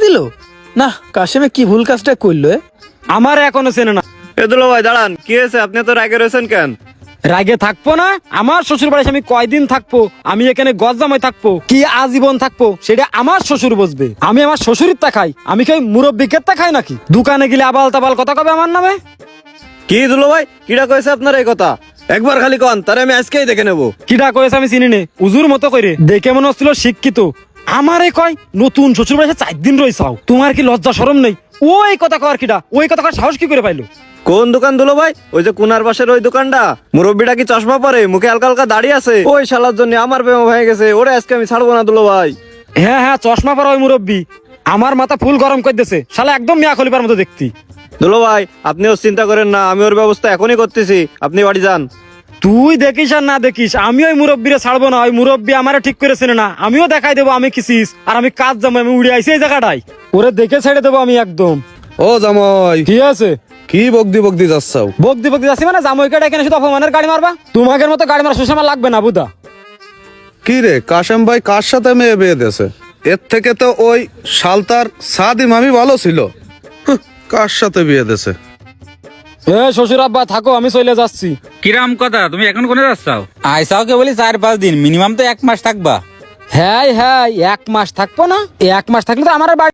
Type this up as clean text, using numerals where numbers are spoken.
দিল না। কাশেমে কি ভুল কাজটা করলো? আমার এখনো চেনে না। এ দুলো ভাই দাঁড়ান, কি হয়েছে? আপনি তো রাগে রয়েছেন কেন? রাগে থাকবো না? আমার শ্বশুর বাড়ি আমি কয়দিন থাকবো? আমি এখানে গজ্জামাই থাকবো কি আজীবন থাকবো সেটা আমার শ্বশুর বুঝবে। আমি আমার শ্বশুরের তা খাই, আমি কি মুরব্বিকের তা খাই নাকি? দোকানে গেলে আবাল তাবাল কথা কবে আমার নামে? কি দুলো ভাই, কিটা কয়েছে আপনার এই কথা? একবার খালি কন, তারে আমি আজকেই দেখে নেবো। কিটা কয়েছে আমি চিনি নে, উজুর মতো করে দেখে মনে হচ্ছিল শিক্ষিত। আমারে কয় নতুন শ্বশুর বাড়ি 4 দিন রয়েছাও, তোমার কি লজ্জা শরম নেই? ওই কথা কর কিটা, ওই কথা কর সাহস কি করে পাইলো? কোন দোকান দুলো ভাই? ওই যে কুনার পাশের ওই দোকানটা? মুরব্বিটা কি চশমা পরে, মুখে হালকা হালকা দাঁড়িয়ে আছে? ওই শালার জন্য আমার প্রেম হয়ে গেছে, ওরে আজকে আমি ছাড়বো না দুলো ভাই। হ্যাঁ হ্যাঁ, চশমা পরা ওই মুরব্বি আমার মাথা ফুল গরম করে দিয়েছে। শালা একদম মিয়া খলিফার মতো দেখতি। দুলো ভাই আপনি ওর চিন্তা করেন না, আমি ওর ব্যবস্থা এখনই করতেছি, আপনি বাড়ি যান। তুই দেখিস আর না দেখিস, আমি ওই মুরব্বীরে ছাড়বো না। ওই মুরব্বী আমারে ঠিক করে চেনে না, আমিও দেখাই দেবো আমি কিসিস। আর আমি কাজ যাবো, আমি উড়ে আইছি এই জায়গাটাই, ওরে দেখে ছেড়ে দেবো আমি একদম। ও জামাই, কি আছে? কি বকদি বকদি যাচ্ছাও? বকদি বকদি যাচ্ছি মানে? জামইকাটা এখানে শুধু অপমানের গাড়ি মারবা? তোমাদের মতো গাড়ি মারা সুষমা লাগবে না বুদা। কি রে কাশেম ভাই, কার সাথে মেয়ে বিয়ে দিয়েছে? এর থেকে তো ওই শালতার সাদি মামি ভালো ছিল। কার সাথে বিয়ে দিয়েছে? এ শ্বশুর আব্বা থাকো, আমি চলে যাচ্ছি। কিরাম কথা, তুমি এখন কোনে যাচ্ছাও? আইসাও কে বলি 4-5 দিন, মিনিমাম তো 1 মাস থাকবা। হ্যাঁ হ্যাঁ, 1 মাস থাকবো না? 1 মাস থাকলে তো আমার আর বাড়ি